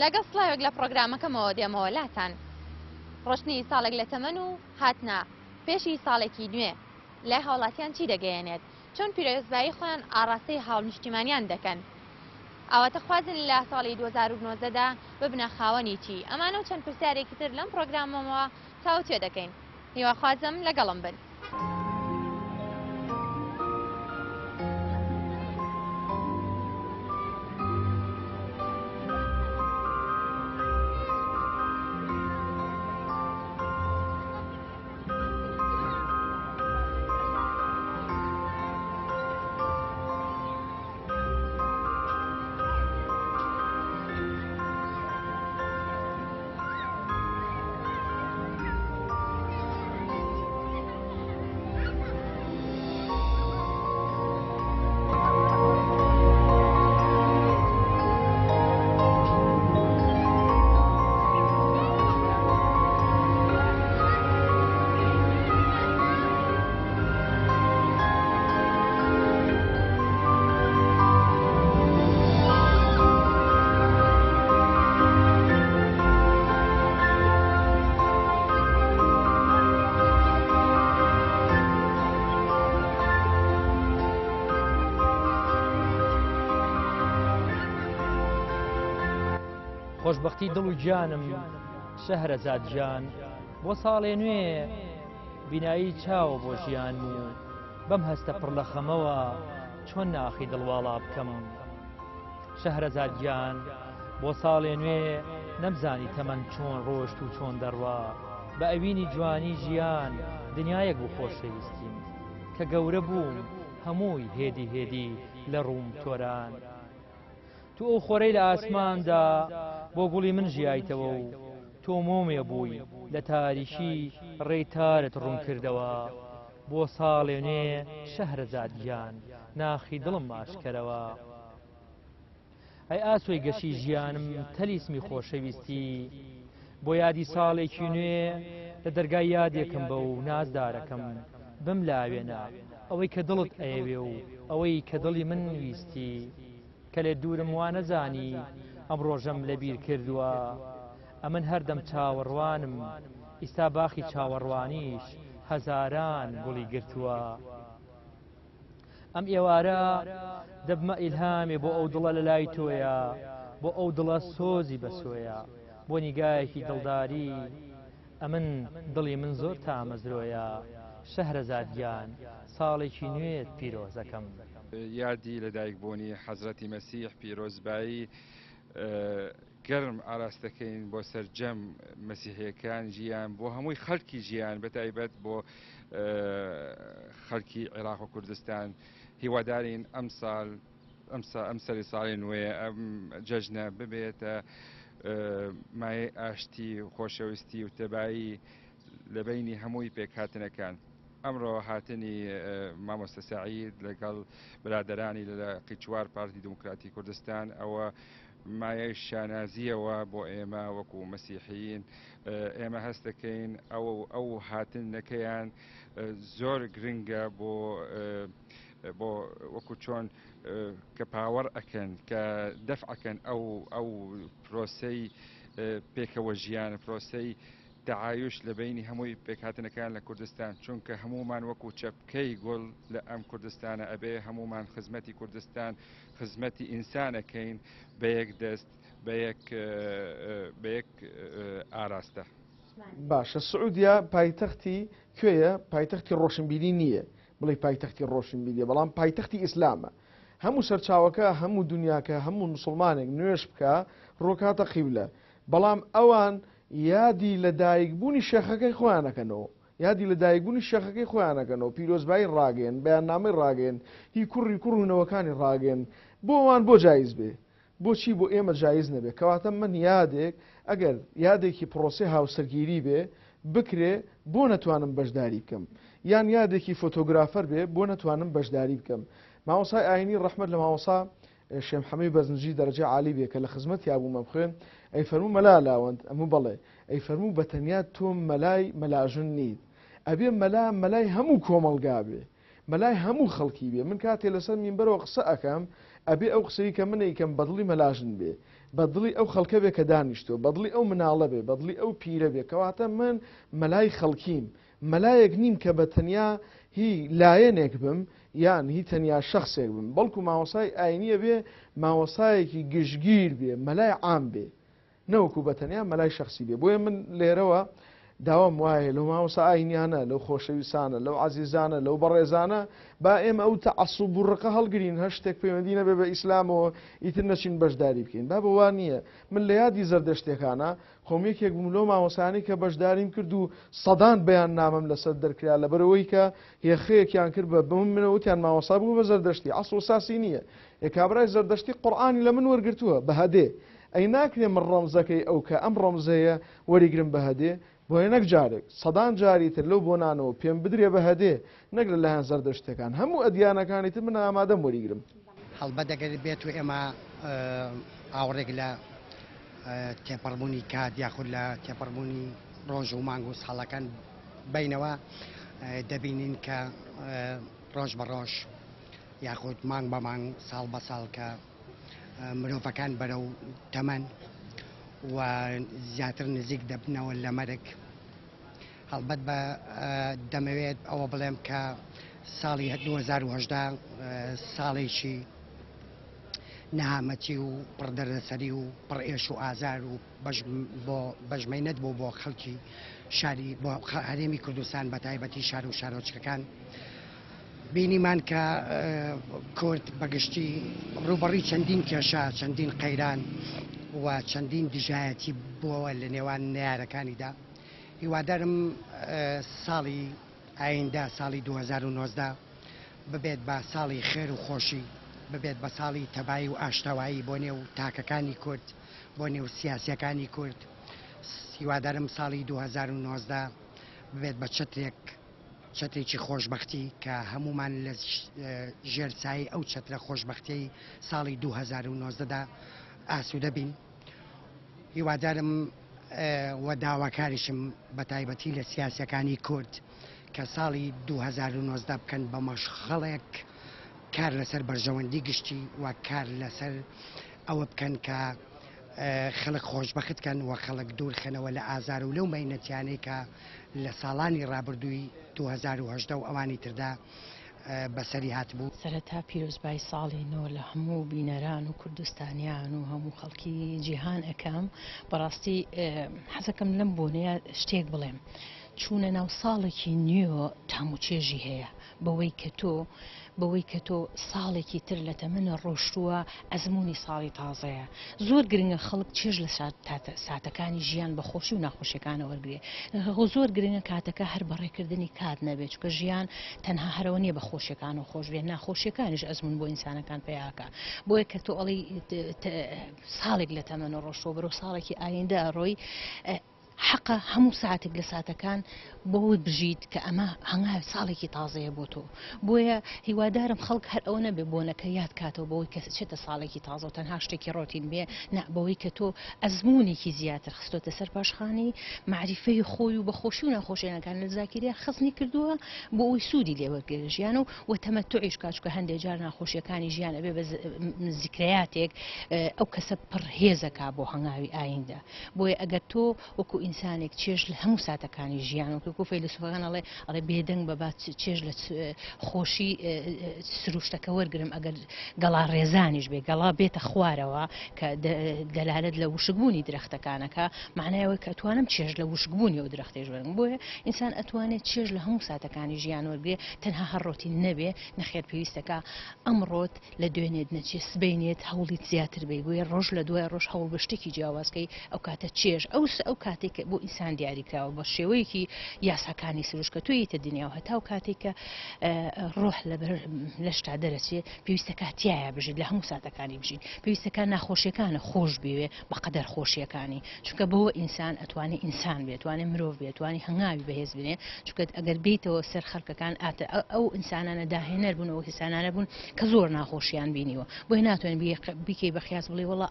لەگەڵ سڵاوێک لە پرۆگرامەکەمەوە دێمەوە لاتان. ڕۆشنی ساڵێک لە تەمەن و هاتنە پێشی ساڵێکی نوێ لای هاوڵاتیان چی دەگەیەنێت؟ چۆن پیرۆزبایی خۆیان ئاڕاستەی هاوڵنیشتیمانیان دەکەن؟ ئەوەتە خوازن لە ساڵی 2019دا ببنە خاوەنی چی؟ ئەمانە و چەند پرسیارێکی تر لەم پرۆگرامەوە تاوتوێ دەکەین. هیواخوازم لەگەڵم بن. خۆشببختی دڵ و گیانم شەهرەزاد گیان بۆ ساڵێ نوێ بینایی چاوە بۆ ژیان و بەم هەستە پڕ لە خەمەوە چۆن ناخی دڵواڵا بکەم. شەهرەزاد گیان بۆ ساڵێ نوێ نەمزانی تەمەند چۆن ڕۆشت و چۆن دەڕوا بە ئەوینی جوانی ژیان دنیایەک بوو خۆشەویستیم کە گەورە بووم هەمووی هێدی هێدی لە ڕووم تۆران. تو ئەو خۆرەی لە ئاسماندا بۆ گوڵی من ژیایتەوە و تۆ مۆمێ بووی لە تاریشی ڕێیتارت ڕوون کردەوە. بۆ ساڵێ نوێ شەهرەزاد گیان ناخی دڵم ئاشکەرەوە. ئەی ئاسۆی گەشی ژیانم تەلیسمی خۆشەویستی بۆ یادی ساڵێکی نوێ لە دەرگای یادێکم بە و نازدارەکەم بم لاوێنە ئەوەی کە دڵت ئەیەوێ و ئەوەی کە دڵی من ویستی کە لێ دوورم وا نەزانی ئەم ڕۆژەم لەبیر کردووە. ئەمن هەردەم چاوەڕوانم ئیستا باخی چاوەڕوانیش هەزاران گوڵی گرتووە. ئەم ئێوارە دەبمە ئیلهامێ بۆ ئەو دڵە لە لای تۆیە بۆ ئەو دڵە سۆزی بەسۆیە بۆ نیگایەکی دڵداری ئەمن دڵی من زۆر تامەزرۆیە. شەهرەزاد گیان ساڵێکی نوێت پیرۆزەکەم. یادی لەدایکبوونی حەزرەتی مەسیح پیرۆزبایی گەرم ئاراستەکەین بۆ سەرجەم مەسیحیەکان ژیان بۆ هەمووی خەڵکی ژیان بەتایبەت بۆ خەڵکی عێراق و کوردستان. هیوادارین ئەم سەری ساڵی نوێ ئەم جەژنە ببێتە مایە ئاشتی و خۆشەویستی و تەبایی لە بینی هەمووی پێکهاتنەکان. ئەمڕۆ هاتنی مامۆستا سەعید لەگەڵ برادەرانی لە قیچوار پارتی دموکراتی کوردستان ئەوە مایەی شانازیەوە بۆ ئێمە وەکو مەسیحیین. ئێمە هەست دەکەین ئەو هاتنەکەیان زۆر گرنگە بۆ وەکو چۆن کە پاوەڕ ئەکەن کە دەفعەکەن ئەو پرۆسەی پێکەوە ژیان پرۆسەی تعایش لە بینی هەمووی پێکهاتنەکان لە کوردستان. چونکە هەمومان وەکو چەپکەی گوڵ لە ئەم کوردستانە ئەبێ هەمومان خزمەتی کوردستان خزمەتی ئینسانەکەین بە یەک دەست بە یەک ئاراستە. باشە سعودیا پایتەختی کوێیە؟ پایتەختی ڕۆشنبیری نییە بڵێ پایتەختی ڕۆشنبیریە بەڵام پایتەختی ئیسلامە. هەموو سەرچاوەکە هەموو دنیاکە هەموو مسلمانێک نوێش بکە ڕۆکاتە قیبلە. بەڵام ئەوان یادی لە دایکبوونی شێخەکەی خۆیانەکەنەوە یادی لە دایکبوونی شێخەکەی خۆیانەکەنەوە پیرۆزبایی ڕاگەن بەیاننامەی ڕاگەن هی کوڕی کوڕونەوەکانی ڕاگەن بۆوان بۆ جایز بێ بۆچی بۆ ئێمە جایز نەبێ. کەواتە من یادێک ئەگەر یادێکی پرۆسی هاوسەرگیری بێ بکرێ بۆ نەتوانم بەشداری بکەم یان یادێکی فۆتۆگرافەر بێ بۆ نەتوانم بەشداری بکەم. مامۆسای ئاینی ڕەحمەت لە مامۆسا شێخ محەممەد بەزنجی دەرەجە عالی بێ کە لە خزمەتی یابوومە بخوێن ئەی فەرموو مەلا لاوەند ئەموو بەڵێ ئەی فەرموو بەتەنیا تۆ مەلای مەلاژن نیت ئەبێ مەلای هەموو کۆمەڵگا بێ مەلای هەموو خەڵکی بێ. من کاتێ لەسەر مینبەرەوە قسە ئەەکەم ئەبێ ئەو قسەی کە من ئەیکەم بەدڵی مەلاژن بێ بەدڵی ئەو خەڵکە بێ کە دانیشتوە بەدڵی ئەو مناڵە بێ بەدڵی ئەو پیرە بێ کەواتە من مەلای خەڵکیم مەلایەک نیم کە بە تەنیا هی لایەنێک بم یان هی تەنیا شخصێک بم بەڵکو ماوەسای ئاینیە بێ ماوەسایەکی گشتگیر بێ مەلای عام بێ نەوەکو بە تەنیا مەلای شخصی بێ بۆیە من لێرەوە داوام وایە لەو ماوەسا ئاینیانە لەو خۆشەویستانە لەو عزیزانە لەو بەڕێزانە با ئێمە ئەو تەعەسسوب و ڕقە هەڵگرین هەر شتێک پەیوەندی نەبێ بە ئیسلامەوە ئیتر نەچین بەشداری بکەین با بەوان نییە من لە یادی زەردەشتێکانە خۆمیەکێک بووم لەو ماوەسانی کە بەشداریم کرد و سەدان بەیان نامەم لەسەر دەرکرا لەبەرەوەی کە هێخەیەکیان کرد بە منەوتیان ماوەسا بوو بە زەردەشتی ئەسڵ و ساسی نییە کابرای زەردەشتی قورئانی لە من وەرگرتووە بە هەدێ ئەی ناکرێ من ڕەمزەکەی ئەو کە ئەم ڕەمزەیە وەریگرم بە هەدێ بۆیە نەک جارێک سەدان جاری تر لەو بۆنانەوە پێم بدرێ بە هەدێ نەک لە لایەن زەردەشتەکان هەموو ئەدیانەکانی تر من ئامادەم وەریگرم هەڵبەت دەگەر بێت و ئێمە ئاوڕێک لە تێپەڕبوونی کات یاخود لە تێپەڕبوونی ڕۆژ و مانگ و ساڵەکان بینەوە دەبینین کە ڕۆژ بە ڕۆژ یاخود مانگ بە مانگ ساڵ بە ساڵ کە مرۆڤەکان بەرەو تەمەن و زیاتر نزیک دەبنەوە لە مەرگ هەڵبەت بە دەمەوێت ئەوە بڵێم کە ساڵی 2010 ساڵێکی نەهامەتی و پڕدەرەسەری و پڕئێش و ئازار و بەژمەینەت بوو بۆ خەڵکی شاری بۆ هەرێمی کوردستان بە تایبەتی شار و شارۆچکەکان بینیمان کە کورد بەگشتی ڕوبەڕی چەندین کێشە چەندین قەیران و چەندین دژایەتی بووەوە لە نێوان نەیارەکانیدا هیوادارم ساڵی ئایندا ساڵی 2019 ببێت بە ساڵی خێر و خۆشی ببێت بە ساڵی تەبایی و ئاشتەوایی بۆ نێو تاکەکانی کورد بۆ نێو سیاسیەکانی کورد هیوادارم ساڵی 2019 ببێت بە چەترێکی خۆشببختی کە هەمومان لە ژێرچایی ئەو چەترە خۆشببختی ساڵی 2019دا ئاسوودە بین هیوادارم و داواکاریشم بە تایبەتی لە سیاسەکانی کورد کە ساڵی 2019 بکەن بە مەشغەڵێک کار لەسەر بەرژەوەندی گشتی و کار لەسەر ئەوە بکەن کە خەڵک خۆشببختکەن و خەڵک دوورخەنەوە لە ئازار و لەو مەینەتیانەی کە لە ساڵانی ڕابردووی 2010 و ئەوانی تردا بەسەری هاتبوو. سەرەتا پیرۆزبای ساڵی نۆ لە هەموو بینەران و کوردستانیان و هەموو خەڵکی جیهان ئەەکەم بەڕاستی حەزەکەم لەم بۆنەیە شتێک بڵێم چوونە ناو ساڵێکی نیوە تاموچێژی هەیە بەوەی کە تۆ ساڵێکی تر لە تەمەنە ڕۆشتووە ئەزمموی ساڵی تازەیە زۆر گرنگە خەڵک چێژ لە ساتەکانی ژیان بە خۆشی و ناخۆشیەکانە وەرگێ زۆر گرنگە کاتەکە هەر بەڕێکردنی کات نەبێت چکە ژیان تەنها هەرەوە نیە بە خۆشیەکان و خۆش بێن ناخۆشیەکانیش ئەزمون بۆ ئینسانەکان پیاکە بۆیە کە تۆ ئەڵی ساڵێک لە تەمەنە ڕۆشتەوە بەرەو ساڵێکی ئایندا ڕۆی حەقە هەموو ساعتێک لە ساتەکان بۆت بژیت کە ئەمە هەنگاوی ساڵێکی تازەیە بۆ تۆ بۆیە هیوادارم خەڵک هەر ئەو نەبێ بۆنەکە یاد کاتەوە بەوەی کە چێتە ساڵێکی تازە و تەنها شتێکی ڕۆتین بێ بەوەی کە تۆ ئەزمموونێکی زیاتر خستۆتە سەر پاشخانی معریفەی خۆی و بەخۆشی و ناخۆشیەکان لە زاکیریا خستنی کردووە بۆ ئەوی سوودی لێوەرگێ ژیان و تەمەتوعیش کاتچکە هەندێک جار ناخۆشیەکانی ژیانە بێ بە زیکرەیاتێک ئەو کەسە پڕهێزەکە بۆ هەنگاوی ئایندا بۆیە ئەگەر تۆ وەکو ئینسانێک چێژ لە هەموو ساتەکانی ژیان و فەیلسوفەکان ئەڵێ بێدەنگ بەبات چێژ لە خۆشی سروشتەکە وەرگرم ئەگەر گەڵا ڕێزانیش بێ گەڵا بێتە خوارەوە کە دەلالت لە وشکبوونی درەختەکانەکە معنایەوەی کە ئەتوانم چێژ لە وشکبوونی و درەختێژ وەرگم بۆیە ئینسان ئەتوانێت چێژ لە هەموو ساتەکانی ژیان وەرگێ تەنها هەڕۆتی نەبێ نەخێر پێویستەکە ئەمڕۆت لە دوێنێت نەچێ سبینێت هەوڵیت زیاتر بێ بۆیە ڕۆژ لە دوای ڕۆژ هەوڵ بە شتێکی جیاوازکەی ئەو کاتە چێژ ئەو کاتێک بۆ ئینسان دیاریکراوە بە شێوەیەکی یاساکانی سروشکە تویتە دنیا و هەتاو کاتێککە ڕۆح لە شتا دەرەچێت پێویستە کاتیایە بژیت لە هەموو ساتەکانی بژین پێویستەکان ناخۆشیەکانە خۆش بوێ بەقەدەر خۆشیەکانی چونکە بەوە ئینسان ئەتوانێت ئینسان بێت توانێت مرۆڤ بێت توانی هەنگاوی بەهێز بنێ چونکە ئەگەر بیتەوە سەر خەڵکەکان ئاتە ئەو ئینسانانە داهێنەر بوون ئەو ئینسانانە بوون کە زۆر ناخۆشیان بینیوە بۆی ناتوانین بیکەی بەخیاس بڵێ وەڵا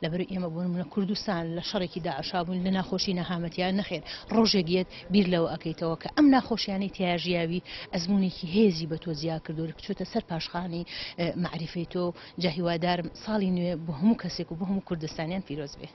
لەبەر ئێمە بوون منە کوردستان لە شەڕێکی داعشا بوون لە ناخۆشی نەها نەهامەتیان نەخێر ڕۆژێکیت بیر لەوە ئەەکەیتەوە کە ئەم ناخۆشیانی تیاژیاوی ئەزمونێکی هێزی بە تۆ زیاد کردو کچۆتە سەر پاشخانی معریفەی تۆ جا هیوادارم ساڵی نوێ بۆ هەموو کەسێک و بۆ هەموو کوردستانیان پیرۆز بێ.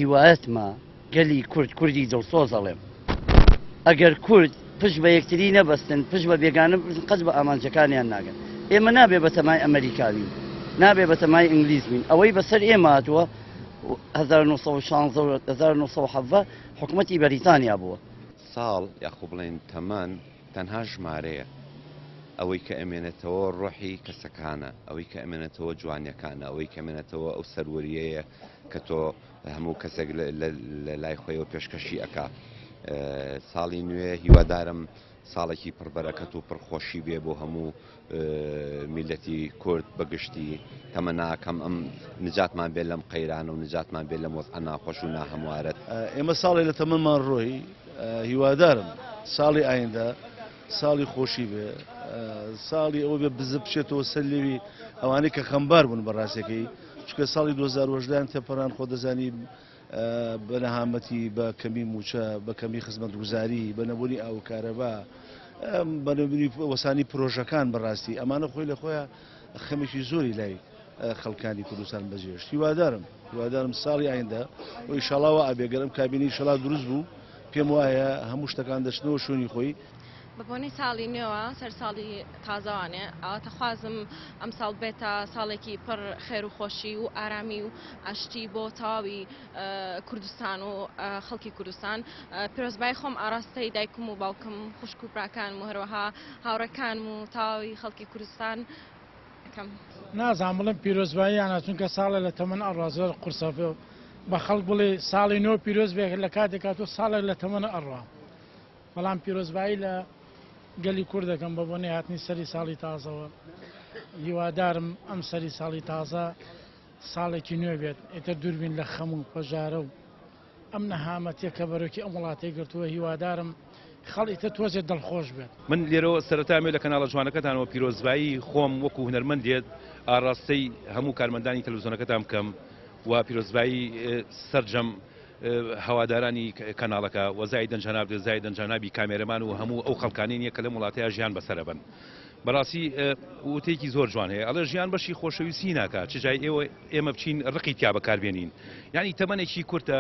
هیوایەتمە گەلی کورد کوردی دڵسۆزەڵێم ئەگەر کورد پشت بە یەکتری نەبەستن پشت بە بێگانە قەت بە ئامانجەکانیان ناگەن ئێمە نابێ بە تەمای ئەمریکاوین نابێ بە تەمای ئینگلیز بین ئەوەی بەسەر ئێمە هاتووە 1970 حکوومەتی بەریتانیا بووە ساڵ یاخۆ بڵێن تەمان تەنها ژمارەیە ئەوەی کە ئەمێنێتەوە ڕۆحی کەسەکانە ئەوەی کە ئەمێنێتەوە جوانیەکانە ئەوەی کە ئەمێنێتەوە ئەو سەروەریەیە کە تۆ هەموو کەسێک لە لای خۆیەوە پێشکەشی ئەکا ساڵی نوێ هیوادارم ساڵێکی پڕبەرەکەت و پڕخۆشی بێ بۆ هەموو میلەتی کورد بەگشتی تەمەناکەم ئەم نجاتمان بێت لەم قەیرانە و نجاتمان بێت لەم وەزعە ناخۆش و ناهەموارەت ئێمە ساڵی لە تەمەمان ڕۆی هیوادارم ساڵی ئایندا ساڵی خۆشی بێ ساڵی ئەوە بێ بزە بچێتەوە سەر لێوی ئەوانەی کە خەمبار بوون بەڕاستەکەی چکە ساڵی 2010 تێپەڕان خۆ دەزانی بە نەهامەتی بە کەمی موچە بە کەمی خزمەتگوزاری بە نەبوونی ئاوکارەبا بە نەبوونی وەسانی پرۆژەکان بەڕاستی ئەمانە خۆی لە خۆیان خەمێکی زۆری لای خەڵکانی کوردستان بەجێشت هیوادارم ساڵی ئایندا و ئیشەڵاوە ئابێگەرم کابینی ئیشەڵا دروست بوو پێم وایە هەموو شتەکان دەچنەوە شوێنی خۆی بەبوونی ساڵی نوێوە سەر ساڵی تازەوانێ ئەوەتە خوازم ئەم ساڵ بێتە ساڵێکی پڕ خێر و خۆشی و ئارامی و ئاشتی بۆ تەواوی کوردستان و خەڵکی کوردستان پیرۆزبای خۆم ئاراستەی دایکم و باوکم خوشک و براکانم و هەروەها هاوڕێکانم و تەواوی خەڵکی کوردستان ئەەکەم نازانم بڵێم پیرۆزباییانە چونکە ساڵە لە تەمەن ئەڕازۆر قورسە بە خەڵک بڵێ ساڵی نۆ پیرۆز بێت لە کاتێکات و ساڵێک لە تەمەنە ئەڕوا بەڵام پیرۆزبایی لە گەلی کوور دەکەم بە بۆنێ هاتنی سەری ساڵی تازەوە هیوادارم ئەم سەری ساڵی تازە ساڵێکی نوێ بێت ئێتر دووربین لە خەم و پەژارە و ئەم نەهامەتیە کە بەرەوکی ئەم وڵاتی گرتووە هیوادارم خەڵیتە تۆزێت دڵخۆش بێت من لێرەوە سەرەتامێ لە کەناڵە جوانەکەتانەوە پیرۆزبایی خۆم وەکو هونەرمەندێت ئاراستەی هەموو کارمەندانی تەلەڤیزیۆنەکەتان بکەم و پیرۆزبایی سەرجەم هەوادارانی کەناڵەکە و زایدەن جەناب زایدەن جەنابی کامێرەمان و هەموو ئەو خەڵکانینیە کە لەم وڵاتەیە ژیان بەسەرە بن بەڕاستی وتێکی زۆر جوان هەیە ئەڵێ ژیان بەشی خۆشەویستی ناکات چ جای ئێمە بچین ڕقی تیا بەکاربێنین یعنی تەمەنێکی کورتە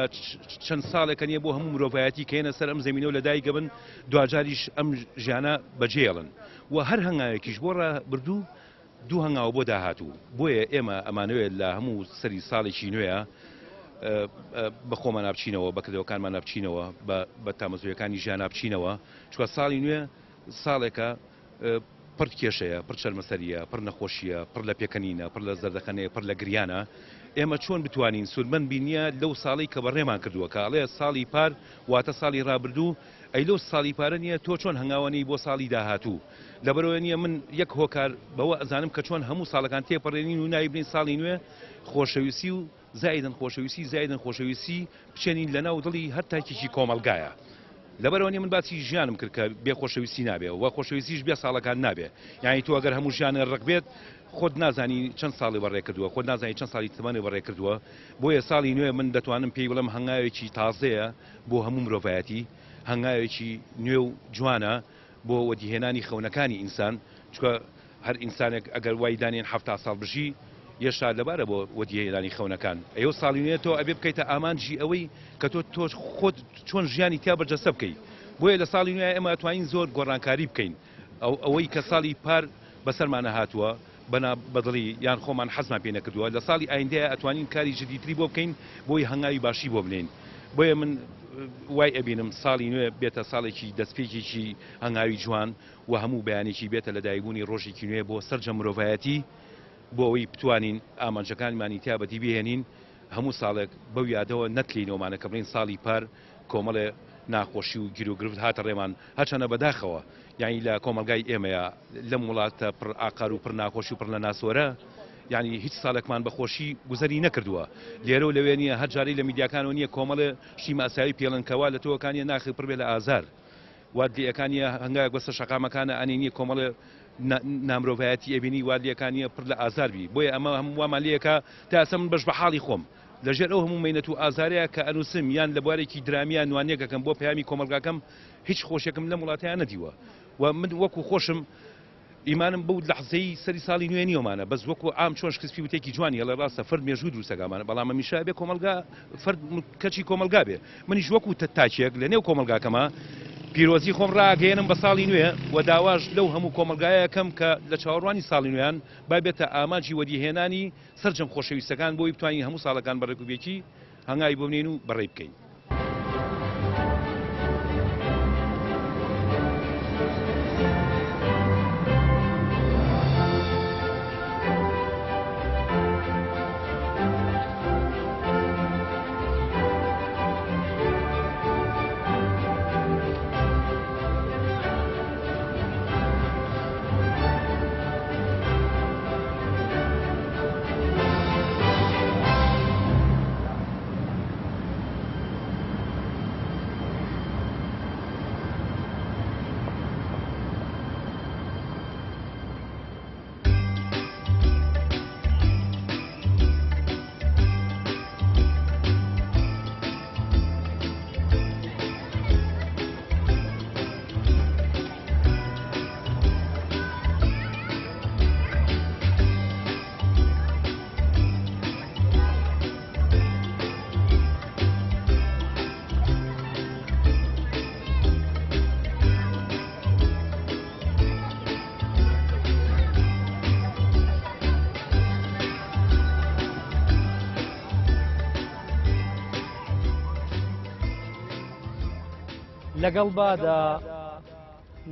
چەند ساڵێکە نیە بۆ هەموو مرۆڤایەتی کە هێنە سەر ئەم زەمینە و لە دایکە بن دوجاریش ئەم ژیانە بەجێڵن و هەر هەنگاوێکیش بۆ ڕابردوو دوو هەنگاو بۆ داهاتوو بۆیە ئێمە ئەمانوێت لە هەموو سەری ساڵێکی نوێە بە خۆمان نابچینەوە بەکردەوەکانمان نابچینەوە بە تامەزویەکانی ژیان نابچینەوە چوە ساڵی نوێ ساڵێکە پڕ کێشەیە پڕ چەرمەسەریە پڕ نەخۆشیە پڕ لە پێکەنینە پڕ لە زەردەخەنەیە پڕ لە گریانە ئێمە چۆن بتوانین سوودمەند بینیە لەو ساڵی کە بەڕێمان کردووە کاڵەیە ساڵی پار واتە ساڵی ڕابردوو ئەی لەو ساڵی پارە نییە تۆ چۆن هەنگاوانەی بۆ ساڵی داهاتوو لەبەرەوە نییە من یەک هۆکار بەوە ئەزانم کە چۆن هەموو ساڵەکان تێپەڕێنین و نایبنین ساڵی نوێ خۆشەویستی و زایدن خۆشەویستی بچێنین لەناو دڵی هەر تاکێکی کۆمەلگایە لەبەرەوە نیە من باسی ژیانم کرد کە بێ خۆشەویستی نابێ و خۆشەویستیش بێ ساڵەکان نابێ یعنی تۆ ئەگەر هەموو ژیانە ڕق بێت خۆت نازانی چەند ساڵی بەڕێ کردووە خۆت نازانی چەند ساڵی تمەنی بەڕێ کردووە بۆیە ساڵی نوێ من دەتوانم پێی بڵم هەنگاوێکی تازەیە بۆ هەموو مرۆڤایەتی هەنگاوێکی نوێ و جوانە بۆ وەدیهێنانی خەونەکانی ئینسان چکە هەر ئینسانێک ئەگەر وای دانێن 70 ساڵ بژی یێشتا لەبارە بۆ وەدیهێنانی خەونەکان ئەوە ساڵی نوێ تۆ ئەبێ بکەیتە ئامانجی ئەوەی کە تۆ خۆت چۆن ژیانی تیا بەرجەستە بکەیت بۆیە لە ساڵی نوێ ئێمە ئەتوانین زۆر گۆڕانکاری بکەین ئەوەی کە ساڵی پار بەسەرمانە هاتووە بەدڵی یان خۆمان حەزمان پێ نەکردووە لە ساڵی ئایندەیە ئەتوانین کاری جدیدتری بۆ بکەین بۆی هەنگاوی باشی بۆ بنین بۆیە من وای ئەبینم ساڵی نوێ بێتە ساڵێکی دەستپێکێکی هەنگاوی جوان و هەموو بەیانێکی بێتە لە دایبوونی ڕۆژێکی نوێ بۆ سەرجە مرۆڤایەتی بۆ ئەوەی بتوانین ئامانجەکانمانی تیابەتی بهێنین هەموو ساڵێک بەو یادەوە نەتلینەوەمانە کە بڵین ساڵی پار کۆمەڵێ ناخۆشی و گیر و گرفت هاتە ڕێمان هەچەنە بەداخەوە یعنی لە کۆمەلگای ئێمەیە لەم وڵاتە پڕ ئاقار و پڕ ناخۆشی و پڕ لە ناسۆرە یعنی هیچ ساڵێکمان بەخۆشی گوزەری نەکردووە لێرە و لەوێ نیە هەر جارەی لە میدیاکانەوە نییە کۆمەڵە شی ماسایی پێڵنکەوا لە تۆکانیە ناخی پڕ بێ لە ئازار وادلیەکانیە هەنگاوێک بەسەر شەقامەکانە ئەنی نییە کۆمەڵە نامرۆڤایەتی ئەبینی وادلیەکانیە پڕ لە ئازاربی بۆیە ئەمە هەموو وامان لەیەکە تا ئەسە من بەش بە حاڵی خۆم لەژێر ئەو هەموو مینەت و ئازارەیە کە ئەنووسم یان لە بوارێکی درامیان نوانیەکەکەم بۆ پەیامی کۆمەلگاکەم هیچ خۆشێکم لەم وڵاتیان نەدیوە و من وەکو خۆشم ئیمانم بەو لەحزەی سەری ساڵی نوێ نیۆمانە بەس وەکو ئام چۆن شکسپی وتێکی جوانی هەڵە ڕاستە فرد مێژوو دروستەکەمانە بەڵام هەمیشە بێ کۆمەلگا فرد کەچی کۆمەلگا بێ منیش وەکو تاچێک لە نێو کۆمەلگاکەمە پیرۆزی خۆم ڕاگەێنم بە ساڵی نوێ و داواش لەو هەموو کۆمەلگایەکەم کە لە چاوەڕوانی ساڵی نوێیان با بێتە ئامانجی وەدیهێنانی سەرجەم خۆشەویستەکان بۆی بتوانین هەموو ساڵەکان بەڕێکوبێکی هەنگاوی بۆ بنێن و بەڕێ بکەین.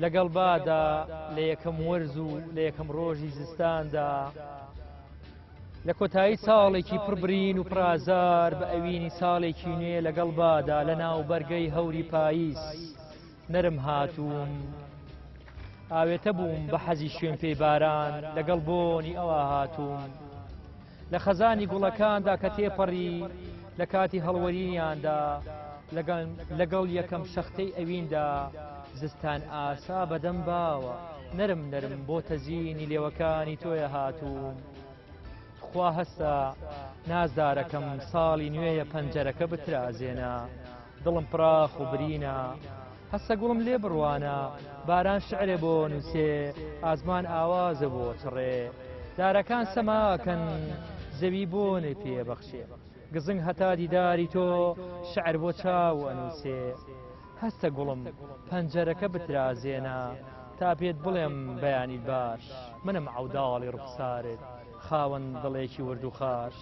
لەگەڵ بادا لە یەکەم وەرز و لە یەکەم ڕۆژی زستاندا لە کۆتایی ساڵێکی پڕبرین و پرازار بە ئەوینی ساڵێکی نوێ لەگەڵ بادا لە ناو بەرگەی هەوری پاییس نەرم هاتووم ئاوێتە بووم بە حەزی شوێن پێی باران لەگەڵ بۆنی ئەوە هاتووم لە خەزانی گوڵەکاندا کە تێپەڕی لە کاتی هەڵوەرینیاندا لەگەڵ یەکەم شەختەی ئەویندا زستان ئاسا بەدەم باوە نەرم بۆ تەزیینی لێوەکانی تۆیە هاتووم خوا هەستا نازدارەکەم ساڵی نوێیە پەنجەرەکە بترازێنە دڵم پراخ و برینە هەستا گوڵم لێ بڕوانە باران شعرێ بۆ نووسێ ئازمان ئاوازە بۆ چڕێ دارەکان سەماکەن زەوی بۆنێ پێبەخشێ گزنگ هەتا دیداری تۆ شعر بۆ چاو ئەنووسێ هەستە گوڵم پەنجەرەکە بترازێنە تا پێت بڵێم بەیانی باش منم عەوداڵی ڕوخسارت خاوەن دڵێکی ورد و خاش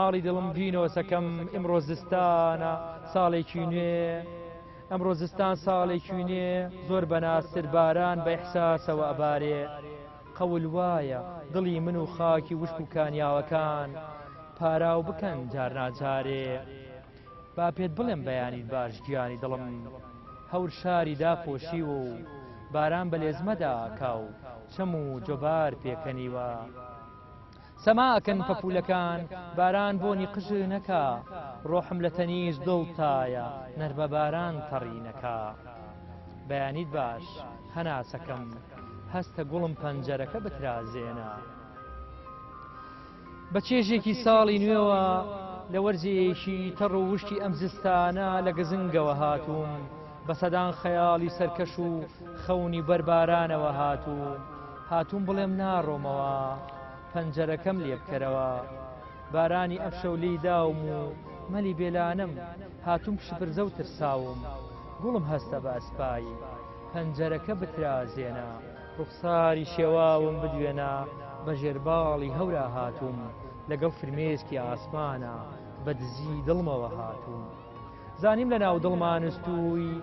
ماڵی دڵم ڤینۆسەکەم ئیمڕۆ زستانە ساڵێکی نوێ ئەمڕۆ زستان ساڵێکی نوێ زۆر بەناسر باران بە ئیحساسەوە ئەبارێ قەول وایە دڵی من و خاکی وشک و کانیاوەکان پاراو بکەن جار ناجارێ با پێت بڵێم بەیانی باش گیانی دڵم هەور شاری داپۆشیوە و باران بە لێزمەدا کاو چەم و جۆبار پێکەنیوە سەما ئەکەن پەپولەکان باران بۆنی قژ نەکا ڕۆحم لە تەنیش دڵتایە نەربە باران تەڕی نەکا بەیانیت باش هەناسەکەم هەستە گوڵم پەنجەرەکە بترازێنە بە چێژێکی ساڵی نوێوە لە وەرزێکی تەڕ و وشتی ئەم زستانە لە گزنگەوە هاتووم بە سەدان خەیاڵی سەرکەش و خەونی بەربارانەوە هاتووم بڵێم ناڕۆمەوە پەنجەرەکەم لێ بکەرەوە بارانی ئەم شەولەی داوم و مەلی بێلانم هاتووم شپرزە و ترساوم گوڵم هەستە بە ئەسپایی پەنجەرەکە بترازێنە ڕوخساری شێواوم بدوێنە بە ژێرباڵی هەورا هاتووم لەگەڵ فرمێسکی ئاسمانە بە دزی دڵمەوە هاتووم زانیم لە ناو دڵمانستووی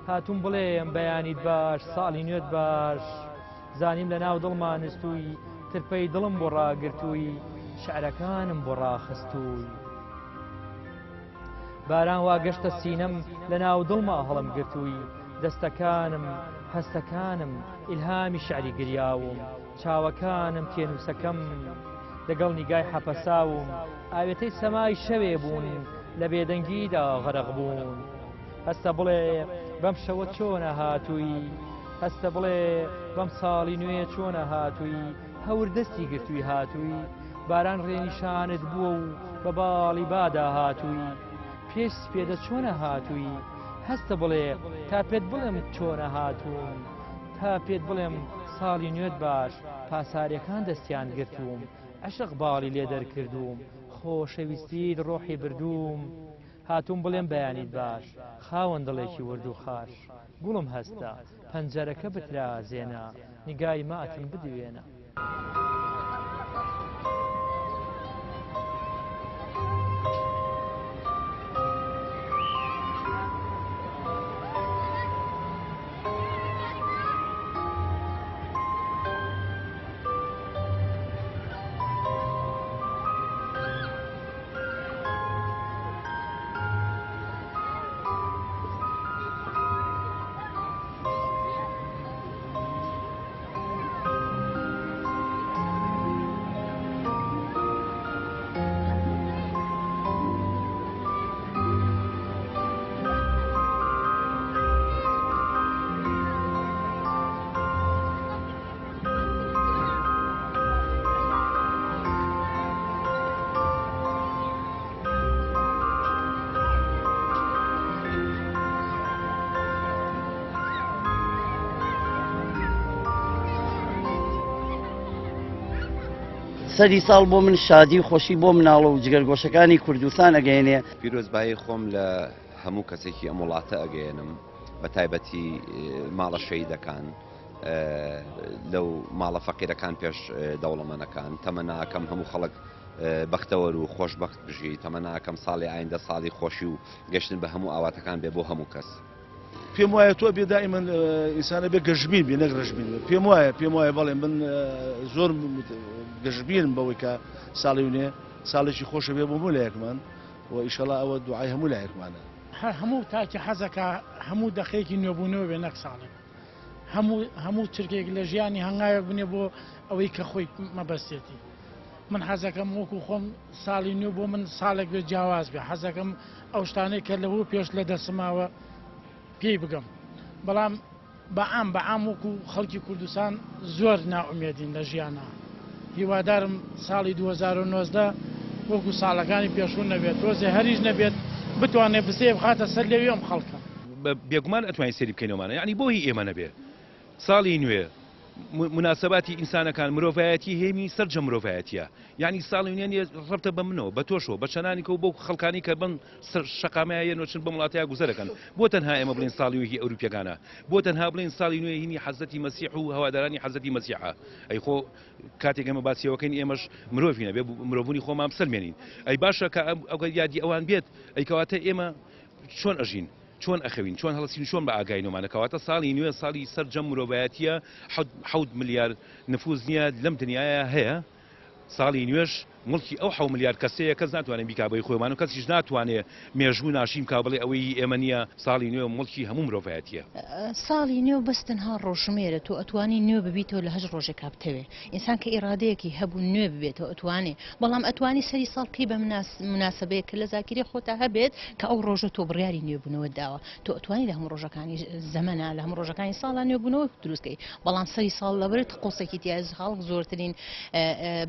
هاتووم بڵێم بەیانیت باش ساڵی نوێت باش زانیم لە ناو دڵمانستووی ترپەی دڵم بۆ ڕاگرتووی شعرەکانم بۆ ڕاخستووی باران وا گەشتە سینەم لە ناو دڵما هەڵم گرتووی دەستەکانم هەستەکانم ئیلهامی شعری گریاوم چاوەکانم تێنووسەکەم لەگەڵ نیگای حەپەساوم ئاوێتەی سەمای شەوێ بوون لە بێدەنگیدا غەرق بوون هەستە بڵێ بەم شەوە چۆنە هاتووی هەستە بڵێ بەم ساڵی نوێ چۆنە هاتووی هەور دەستی گرتووی هاتووی باران ڕێنیشانت بووە و بە باڵی بادا هاتووی پێش پێدە چۆنە هاتووی هەستە بڵێ تا پێت بڵێم چۆنە هاتووم تا پێت بڵێم ساڵی نوێت باش پاساریەکان دەستیان گرتووم عشق باڵی لێ دەرکردووم خۆشەویستیت ڕۆحی بردووم هاتووم بڵێم بەیانیت باش خاوەن دڵێکی ورد و خاش گوڵم هەستە پەنجەرەکە بترازێنە نیگای ماتم بدوێنە سەری ساڵ بۆ من شادی و خۆشی بۆ مناڵە و جگەرگۆشەکانی کوردستان ئەگەێنێ پیرۆزبایی خۆم لە هەموو کەسێکی ئەم وڵاتە ئەگەێنم بە تایبەتی ماڵە شەیدەکان لەو ماڵە فەقیرەکان پێش دەوڵەمەنەکان تەمەناکەم هەموو خەڵک بەختەوەر و خۆشبەخت بژی تەمەناکەم ساڵی ئایندە ساڵی خۆشی و گەشتن بە هەموو ئاواتەکان بێ بۆ هەموو کەس پێم وایە تۆ بێ دائیمەن ئینسانە بێ گەژبین بێ نەک ڕژبین پێم وایە بەڵێ من زۆر گەژبینم بەوەی کە ساڵی نوێ ساڵێکی خۆشە بێ بۆ هەموو لایەکمان و ئیشەڵا ئەوە دوعای هەموو لایەکمانە هەموو تاکی حەزەکە هەموو دەقەیەکی نوێبوونەوە بێ نەک ساڵێک هەموو چرکێک لە ژیانی هەنگاوێک بنێ بۆ ئەوەی کە خۆی مەبەستێتی من حەزەکەم وەکو خۆم ساڵی نوێ بۆ من ساڵێک بێ جیاواز بێ حەزەکەم ئەو شتانەی کە لەبوو پێش لە دەسماوە پێی بگەم بەڵام بەعام وەکو خەڵکی کوردستان زۆر ناومێدین لە ژیانە هیوادارم ساڵی 2019 وەکو ساڵەکانی پێشوو نەبێت تۆزێ هەریش نەبێت بتوانێت بسێ بخاتە سەر لەوێ ئەم خەڵکە بێگومان ئەتوانین سەری بکەینەوەمانە یعنی بۆ هی ئێمە نەبێ ساڵی نوێ مناسباتی ئینسانەکان مرۆڤایەتی هێمی سەرجە مرۆڤایەتیە یعنی ساڵی نوێ ڕەبتە بە منەوە بە تۆشەوە بە چەنانی کە و بۆ خەڵکانی کە بن شەقامایە نوچن بە وڵاتەیە گوزەرەکەن بۆ تەنها ئێمە بڵین ساڵی وێکی ئەوروپیەکانە بۆ تەنها بڵین ساڵی نوێ هینی حەزەتی مەسیح و هەوادارانی حەزەتی مەسیحە ئەی خۆ کاتێک ئێمە باسیەوەکەین ئێمەش مرۆڤی نەبێ مرۆڤبوونی خۆمان سەلمێنین ئەی باشە کە ئەو یادی ئەوان بێت ئەی کەواتە ئێمە چۆن ئەژین چۆن ئەخەوین چۆن هەڵسین چۆن بە ئاگاینەوەمانەکەواتە ساڵی نوێ ساڵی سەرجەم مرۆڤایەتیە 7 ملیار نفوز نییە لەم دنیاە هەیە ساڵی نوێش مڵکی ئەو 7 ملیار کەسەیە کەس ناتوانێت بیکابەی خۆیمان و کەسیش ناتوانێت مێژوو ناشیم کا بڵێ ئەوەی ئێمە نییە ساڵی نوێ مڵکی هەموو مرۆڤایەتیە ساڵی نوێ بەستەنها ڕۆژمێرە تۆ ئەتوانی نوێ ببیتەوە لە هەژ ڕۆژێک کاپتەوێ ئینسان کە ئێرادەیەکی هەبوو نوێ ببێتەوە ئەتوانێ بەڵام ئەتوانی سەری ساڵ بکەی بە مناسبەیە کە لە زاکری خۆتا هەبێت کە ئەو ڕۆژە تۆ بڕیاری نوێ بوونەوە داوە تۆ ئەتوانی لە هەموو ڕۆژەکانی زەمەنا لە هەموو ڕۆژەکانی ساڵان نوێ بوونەوە دروستکەی بەڵام سەری ساڵ لەبرێت قۆسێکی تیاز خاڵک زۆرترین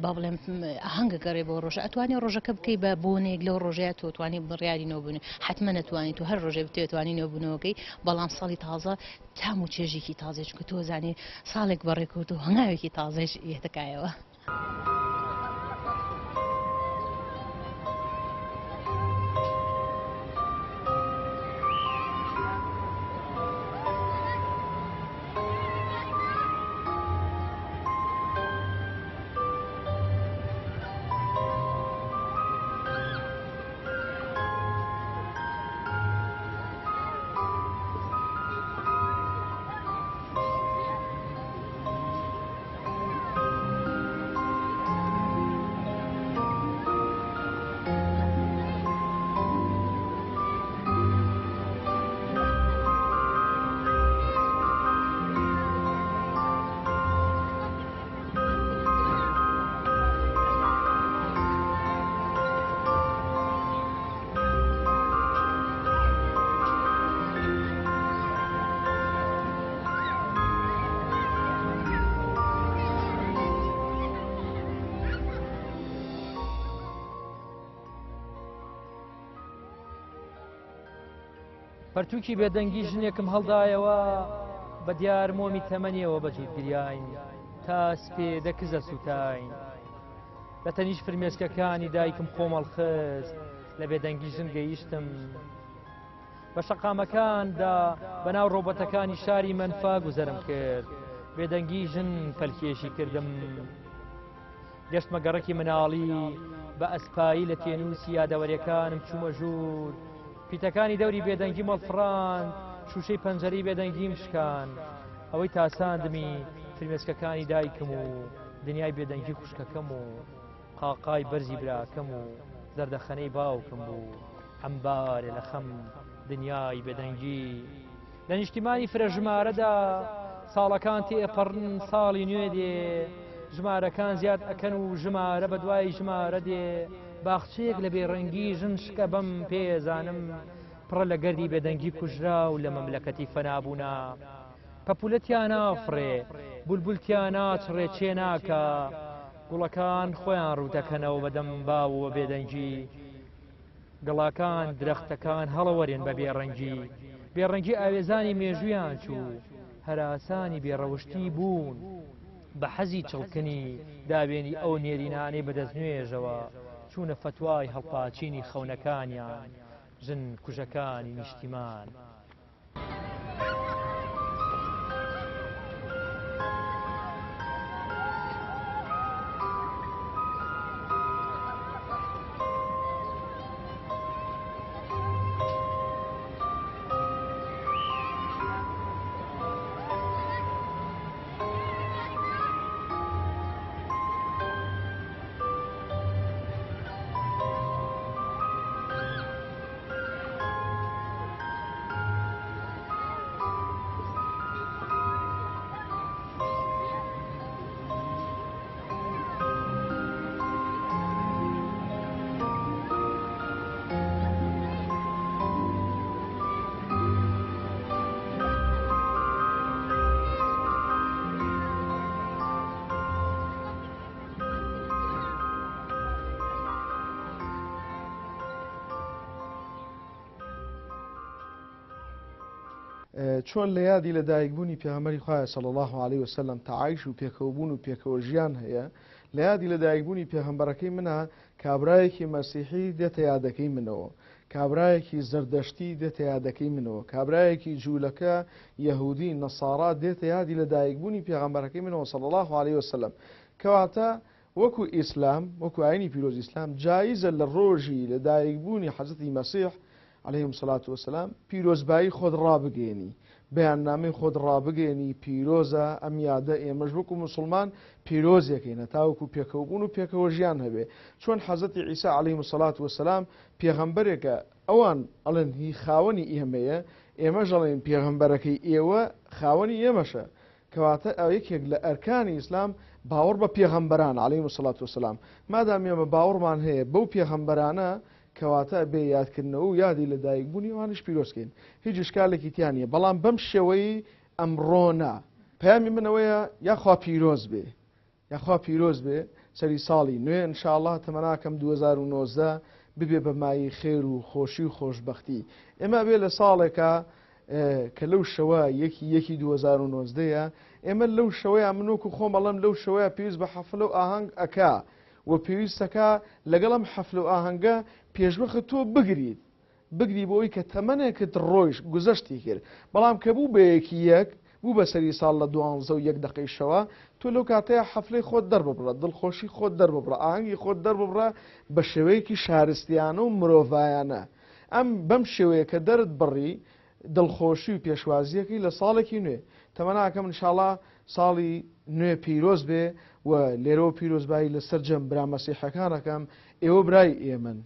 با بڵێم ئاهەنگە گەڕێ بۆ ڕۆژە ئەتوانی ڕۆژەکە بکەی بە بۆنێک لەو ڕۆژەیە تۆ توانی بڕیاری نەبوون حتممە نتوانانی تو هەر ڕۆژێ بتوێتوانی نەبوونەوەکەی بەڵام ساڵی تازە تام و چێژێکی تازێ چکە تۆ زانانی ساڵێک بەڕێکوت و هەنگاوێکی تازەش یەتەکایەوە. پەرتووکی بێدەنگی ژنێکم هەڵدایەوە بە دیار مۆمی تەمەنیەوە بەجوود گریاین تا سپێ دەکزە سووتاین لە تەنیش فرمێسکەکانی دایکم خۆمەڵ خست لە بێدەنگی ژن گەیشتم بە شەقامەکاندا بەناو ڕۆبەتەکانی شاری مەنفا گوزەرم کرد بێدەنگی ژن پەلکێشی کردم گەشتمە گەڕەکی مناڵی بە ئەسپایی لە تێنووسی یادەوەریەکانم چوومە ژوور پیتەکانی دەوری بێدەنگی مەڵفران شوشەی پەنجەری بێدەنگیم شکان ئەوەی تاساندمی فرمێسکەکانی دایکم و دنیای بێدەنگی خوشکەکەم و قاقای بەرزی براکەم و زەردەخەنەی باوکم بوو ئەمبارێ لە خەم دنیای بێدەنگی لە نیشتیمانی فرە ژمارەدا ساڵەکان تێپەڕن ساڵی نوێ دێ ژمارەکان زیاد ئەکەن و ژمارە بە دوای ژمارە دێ باخچەیەک لە بێڕەنگی ژن شکە بەم پێزانم پڕە لە گەردی بێدەنگی کوژرا و لە مەملەکەتی فەنابوونا پەپولەتیان نافڕێ بولبولتیان ناچڕێ چێ ناکە گوڵەکان خۆیان ڕوودەکەنەوە بەدەم باو و بێدەنگی گەڵاکان درەختەکان هەڵەوەرێن بە بێڕەنگی بێڕەنگی ئاوێزانی مێژویان چوو هەراسانی بێڕەوشتی بوون بە حەزی چڵکنی دابێنی ئەو نێرینانەی بەدەستنوێژەوە چوونە فتوای هەڵپاچینی خەونەکانیان ژن کوژەکانی نیشتیمان. چۆن لە یادی لە دایکبوونی پێغەمبەری خوایە صلی الله علیه وسلم تعایش و پێکەوەبوون و پێکەوە ژیان هەیە لە یادی لە دایکبوونی پێغەمبەرەکەی منە کابرایەکی مەسیحی دێتە یادەکەی منەوە کابرایەکی زەردەشتی دێتە یادەکەی منەوە کابرایەکی جوولەکە یەهودی نەسارا دێتە یادی لە دایکبوونی پێغەمبەرەکەی منەوە صلی الله علیه وسلم کەواتە وەکو ئیسلام وەکو ئاینی پیرۆز ئیسلام جایزە لە ڕۆژی لە دایکبوونی حەزرەتی مەسیح عليهم الصلاة والسلام پیرۆزبایی خۆت ڕابگەێنی بەیاننامەی خۆت ڕابگەێنی پیرۆزە ئەم یادە ئێمەش وەکو مسلمان پیرۆزیەکەینە تاوەکو پێکەوبوون و پێکەوە ژیان هەبێ چۆن حەزەتی عیسا عليهم الصلاة والسلام پێغەمبەرێکە ئەوان ئەڵێن هی خاوەنی ئێمەیە ئێمەش ئەڵێن پێغەمبەرەکەی ئێوە خاوەنی ئێمەشە کەواتە ئەو یەکێک لە ئەرکانی ئیسلام باوەڕ بە پێغەمبەران عليهم الصلاة والسلام مادام ئێمە باوەڕمان هەیە بەو پێغەمبەرانە کەواتە بێ یادکردنەوە و یادی لە دایکبوونی وانش پیرۆزکەین هیچ شکالێکی تیان نیە بەڵام بەم شێوەی ئەمڕۆنا پەیامی منەوەیە یاخوا پیرۆز بێ یاخوا پیرۆز بێ سەری ساڵی نوێ ئینشاءالله تەمەناکەم 2019 ببێ بە مای خێر و خۆشی و خۆشبەختی ئێمە بێ لە ساڵێکە کە لەو شەوە یەکی 2019 ئێمە لەو شەوەیە منوەکو خۆم بەڵام لەو شەوەیە پێویست بە حەفلە و ئاهەنگ ئەکا و پێویستەکە لەگەڵم حەفلە و ئاهەنگە پێشبەخت تۆ بگری بۆی کە تەمەنێکت ڕۆیش گوزەشتی کرد بەڵام کە بوو بەیەکی یەک بوو بە سەری ساڵ لە 12 دقیقەیشەوە تۆ لەو کاتەیە حەفلەی خۆت دەرببڕە دڵخۆشی خۆت دەرببڕە ئاهەنگی خۆت دەرببڕە بە شێوەیەکی شارستیانە و مرۆڤایانە ئەم بەم شێوەیە کە دەرت بڕی دڵخۆشی و پێشوازیەکەی لە ساڵێکی نوێ تەمەناکەم انشاءالله ساڵی نوێ پیرۆز بێ و لێرەوە پیرۆزبایی لەسەر جەم برا مەسیحەکانەکەم ئێوە برای ئێمن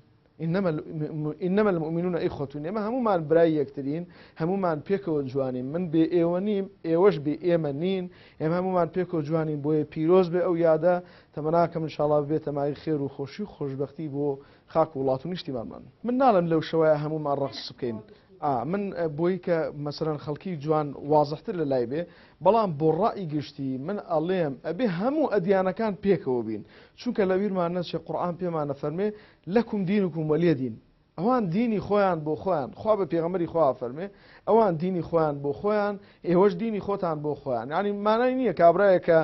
إنما المؤمنون إخوة ئێمە هەمومان برای یەکترین هەمومان پێکەوە جوانین من بێ ئێوە نیم ئێوەش بێ ئێمە نین ئێمە هەمومان پێکەوە جوانین بۆیە پیرۆز بێ ئەو یادە تەمەناکەم انشاءالله بێتە مای خێر و خۆشی و خۆشبەختی بۆ خاک و وڵات و نیشتیمانمان من ناڵم لەو شەوەیە هەمومان ڕەقس بکەین من بۆی کە مەسەرەن خەڵکی جوان وازەحتر لە لای بێ بەڵام بۆ ڕائی گشتی من ئەڵێم ئەبێ هەموو ئەدیانەکان پێکەوە بین چونکە لە بیرمان نەچێ قورئان پێمانە فەرمێ لەکم دینکم وەلیە دین ئەوان دینی خۆیان بۆ خۆیان خوا بە پێغەمبەری خوا فەرمێ ئەوان دینی خۆیان بۆ خۆیان ئێوەش دینی خۆتان بۆ خۆیان یعنی مانای نییە کابرایەکە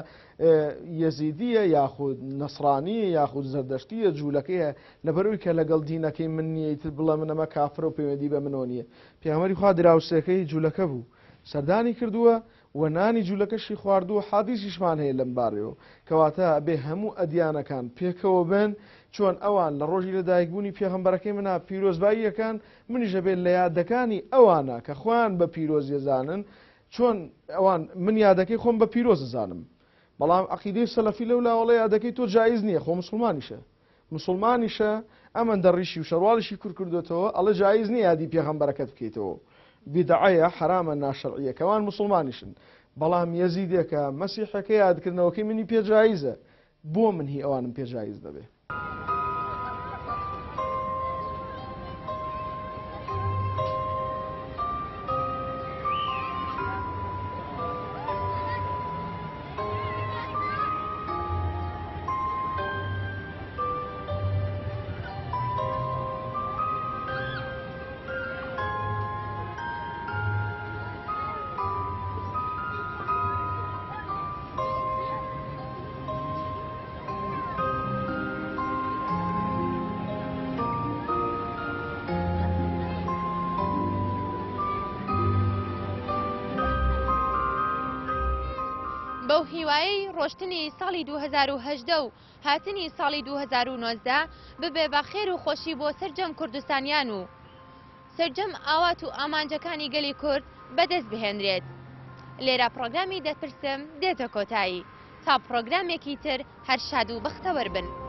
یەزیدیە یاخود نەسرانیە یاخود زەردەشتیە جوولەکەیە لەبەرەوەی کە لەگەڵ دینەکەی من نییە بڵێ منەمە کافرە و پەیوەندی بە منەوە نییە پێغەمبەری خوا دراوسەکەی جوولەکە بوو سەردانی کردووە و نانی جوولەکەشی خواردووە حادیثیشمان هەیە لەم بارەوە کەواتە بێ هەموو ئەدیانەکان پێکەوە بن چۆن ئەوان لە ڕۆژی لەدایکبوونی پێغەمبەرەکەی منە پیرۆزباییەکان منیشە بێت لە یادەکانی ئەوانە کە خۆیان بە پیرۆزی زانن چۆن ئەوان من یادەکەی خۆم بە پیرۆز زانم بەڵام عەقیدەی سەلەفی لەولا وڵێ یادەکەی تۆ جایز نییە خۆ مسلمانیشە ئەمە دەڕیشی و شەڕواڵیشی کوور کردوێتەوە ئەڵێ جایز نییە یادی پێغەمبەرەکەت بکەیتەوە بیدعەیە حرامە ناشەرعیە کەوان مسلمانیشن بەڵام یەزیدێکە مەسیحەکە یادکردنەوەکەی منی پێجایزە بۆ من هی ئەوانم پێجایز دەبێ بەو هیوایی ڕۆشتنی ساڵی 2010 و هاتنی ساڵی 2019 ببێ بە خێر و خۆشی بۆ سەرجەم کوردستانیان و سەرجەم ئاوات و ئامانجەکانی گەلی کورد بەدەست بهێنرێت لێرە پرۆگرامی دەپرسم دێتە کۆتایی تا پرۆگرامێکی تر هەر شاد و بەختەوەر بن.